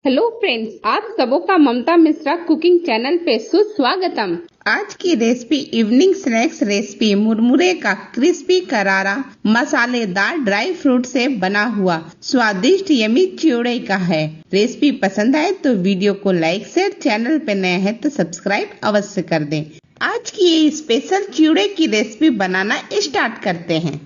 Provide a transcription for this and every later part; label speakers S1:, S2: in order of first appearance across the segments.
S1: Hello friends, आप सबों का ममता मिश्रा कुकिंग चैनल पे सुस्वागतम।
S2: आज की रेसिपी इवनिंग स्नैक्स रेसिपी मुरमुरे का क्रिस्पी करारा मसालेदार ड्राई फ्रूट से बना हुआ स्वादिष्ट यमी चिवड़े का है। रेसिपी पसंद आए तो वीडियो को लाइक शेयर, चैनल पे नए हैं तो सब्सक्राइब अवश्य कर दें। आज की ये स्पेशल चिवड़े की रेसिपी बनाना स्टार्ट करते हैं।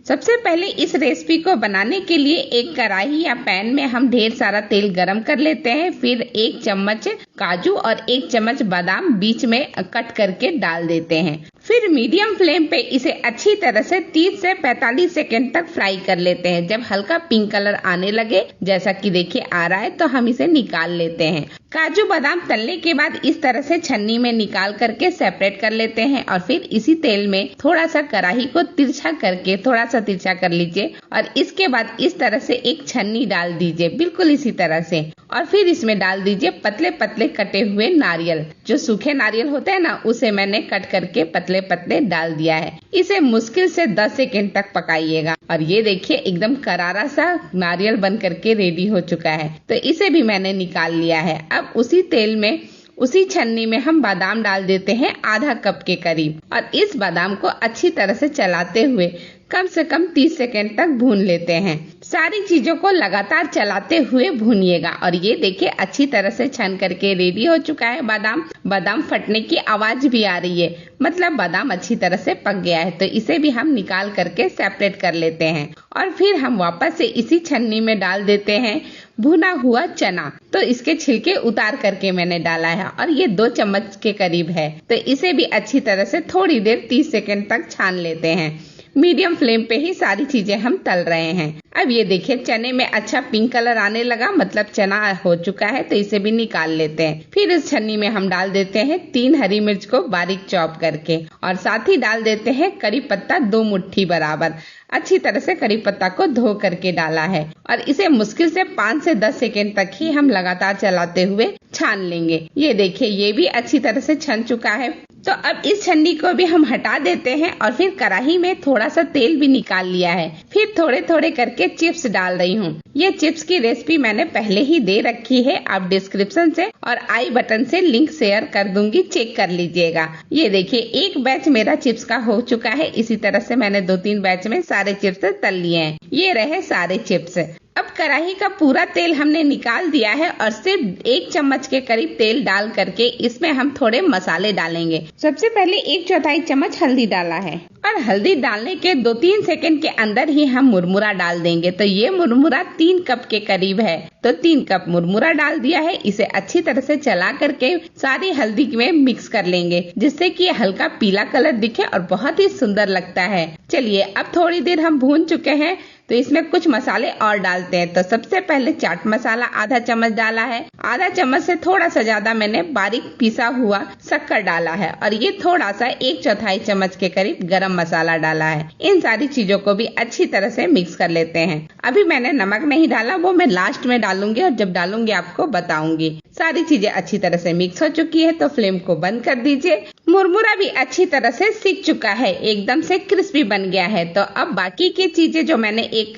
S2: सबसे पहले इस रेसिपी को बनाने के लिए एक कढ़ाई या पैन में हम ढेर सारा तेल गरम कर लेते हैं। फिर 1 चम्मच काजू और 1 चम्मच बादाम बीच में कट करके डाल देते हैं। फिर मीडियम फ्लेम पे इसे अच्छी तरह से 30 से 45 सेकंड तक फ्राई कर लेते हैं। जब हल्का पिंक कलर आने लगे, जैसा कि देखिए आ रहा है, तो हम इसे निकाल लेते हैं। काजू बादाम तलने के बाद इस तरह से छन्नी में निकाल करके सेपरेट कर लेते हैं और फिर इसी तेल में थोड़ा सा कढ़ाई को तिरछा करके थोड़ा सा तिरछा कर लीजिए और इसके बाद इस तरह से एक छन्नी डाल दीजिए, बिल्कुल इसी तरह से। और फिर इसमें डाल दीजिए पतले पतले कटे हुए नारियल। जो सूखे नारियल होते हैं ना, उसे मैंने कट करके पतले पतले डाल दिया है। इसे मुश्किल से 10 सेकंड तक पकाइएगा और ये देखिए एकदम करारा सा नारियल बन करके रेडी हो चुका है। तो इसे भी मैंने निकाल लिया है। अब उसी तेल में उसी छन्नी में हम बादाम डाल देते हैं आधा कप के करीब और इस बादाम को अच्छी तरह से चलाते हुए कम से कम 30 सेकंड तक भून लेते हैं। सारी चीजों को लगातार चलाते हुए भूनिएगा और ये देखिए अच्छी तरह से छन करके रेडी हो चुका है बादाम फटने की आवाज भी आ रही है, मतलब बादाम अच्छी तरह से पक गया है। तो इसे भी हम निकाल करके सेपरेट कर लेते हैं और फिर हम वापस से इसी छन्नी में डाल देते हैं भुना हुआ चना। तो इसके छिलके उतार करके मैंने डाला है और ये 2 चम्मच के करीब है। तो इसे भी अच्छी तरह से थोड़ी देर 30 सेकंड तक छान लेते हैं। मीडियम फ्लेम पे ही सारी चीजें हम तल रहे हैं। अब ये देखिए चने में अच्छा पिंक कलर आने लगा, मतलब चना हो चुका है। तो इसे भी निकाल लेते हैं। फिर इस छन्नी में हम डाल देते हैं 3 हरी मिर्च को बारीक चॉप करके और साथ ही डाल देते हैं करी पत्ता 2 मुट्ठी बराबर। अच्छी तरह से करी पत्ता को धो करके डाला है और इसे मुश्किल से 5 से 10 सेकंड तक ही हम लगातार चलाते हुए छान लेंगे। ये देखिए ये भी अच्छी तरह से छन चुका है। तो अब इस छन्नी को भी हम हटा देते हैं और फिर कढ़ाई में थोड़ा सा तेल भी निकाल लिया है। फिर थोड़े थोड़े करके चिप्स डाल रही हूँ। ये चिप्स की रेसिपी मैंने पहले ही दे रखी है, आप डिस्क्रिप्शन से और आई बटन से लिंक शेयर कर दूंगी, चेक कर लीजिएगा। ये देखिए एक बैच मेरा चिप्स का हो चुका है। इसी तरह से मैंने 2-3 बैच में सारे चिप्स तल लिए हैं। ये रहे सारे चिप्स। अब कढ़ाई का पूरा तेल हमने निकाल दिया है और सिर्फ 1 चम्मच के करीब तेल डाल करके इसमें हम थोड़े मसाले डालेंगे। सबसे पहले 1/4 चम्मच हल्दी डाला है और हल्दी डालने के 2-3 सेकंड के अंदर ही हम मुरमुरा डाल देंगे। तो ये मुरमुरा 3 कप के करीब है, तो 3 कप मुरमुरा डाल दिया है। इसे अच्छी तरह से चला करके सारी हल्दी में मिक्स कर लेंगे, जिससे कि हल्का पीला कलर दिखे और बहुत ही सुंदर लगता है। चलिए अब थोड़ी देर हम भून चुके हैं तो इसमें कुछ मसाले और डालते हैं। तो सबसे पहले चाट मसाला आधा चम्मच डाला है। आधा चम्मच से थोड़ा सा ज्यादा मैंने बारीक पिसा हुआ शक्कर डाला है और ये थोड़ा सा 1/4 चम्मच के करीब गरम मसाला डाला है। इन सारी चीजों को भी अच्छी तरह से मिक्स कर लेते हैं। अभी मैंने नमक नहीं डाला, वो मैं लास्ट में डालूंगी और जब डालूंगी आपको बताऊंगी। सारी चीजें अच्छी तरह से मिक्स हो चुकी है तो फ्लेम को बंद कर दीजिए। मुरमुरा भी अच्छी तरह से सीख चुका है, एकदम से क्रिस्पी बन गया है। तो अब बाकी की चीजें जो मैंने एक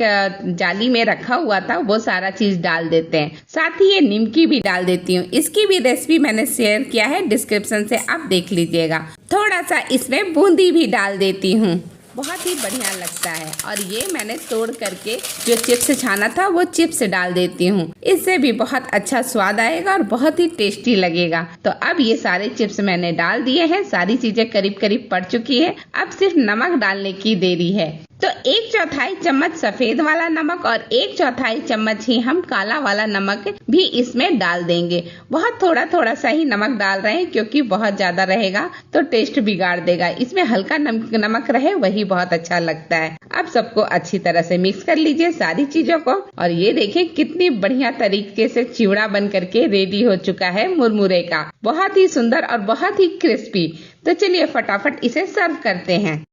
S2: जाली में रखा हुआ था वो सारा चीज डाल देते हैं। साथ ही ये निमकी भी डाल देती हूँ। इसकी भी रेसिपी मैंने शेयर किया है, डिस्क्रिप्शन से आप देख लीजिएगा। थोड़ा सा इसमें बूंदी भी डाल देती हूँ, बहुत ही बढ़िया लगता है। और ये मैंने तोड़ करके जो चिप्स छाना था वो चिप्स डाल देती हूँ, इससे भी बहुत अच्छा स्वाद आएगा और बहुत ही टेस्टी लगेगा। तो अब ये सारे चिप्स मैंने डाल दिए हैं। सारी चीजें करीब करीब पड़ चुकी है। अब सिर्फ नमक डालने की देरी है। तो 1/4 चम्मच सफेद वाला नमक और 1/4 चम्मच ही हम काला वाला नमक भी इसमें डाल देंगे। बहुत थोड़ा थोड़ा सा ही नमक डाल रहे हैं क्योंकि बहुत ज्यादा रहेगा तो टेस्ट बिगाड़ देगा। इसमें हल्का नमक रहे वही बहुत अच्छा लगता है। अब सबको अच्छी तरह से मिक्स कर लीजिए सारी चीजों को और ये देखिए कितनी बढ़िया तरीके से चिवड़ा बन करके रेडी हो चुका है मुरमुरे का, बहुत ही सुंदर और बहुत ही क्रिस्पी। तो चलिए फटाफट इसे सर्व करते हैं।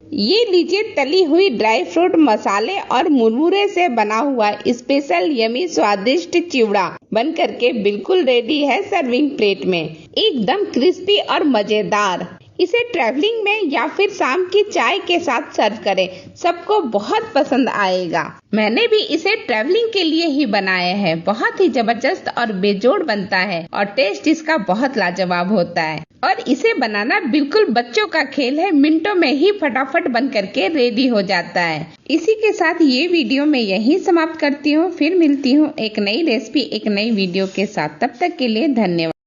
S2: ये लीजिए तली हुई ड्राई फ्रूट मसाले और मुरमुरे से बना हुआ स्पेशल यमी स्वादिष्ट चिवड़ा बन करके बिल्कुल रेडी है सर्विंग प्लेट में। एकदम क्रिस्पी और मजेदार। इसे ट्रैवलिंग में या फिर शाम की चाय के साथ सर्व करें, सबको बहुत पसंद आएगा। मैंने भी इसे ट्रैवलिंग के लिए ही बनाया है। बहुत ही जबरदस्त और बेजोड़ बनता है और टेस्ट इसका बहुत लाजवाब होता है और इसे बनाना बिल्कुल बच्चों का खेल है। मिनटों में ही फटाफट बन करके रेडी हो जाता है। इसी के साथ ये वीडियो मैं यहीं समाप्त करती हूँ। फिर मिलती हूँ एक नई रेसिपी एक नई वीडियो के साथ। तब तक के लिए धन्यवाद।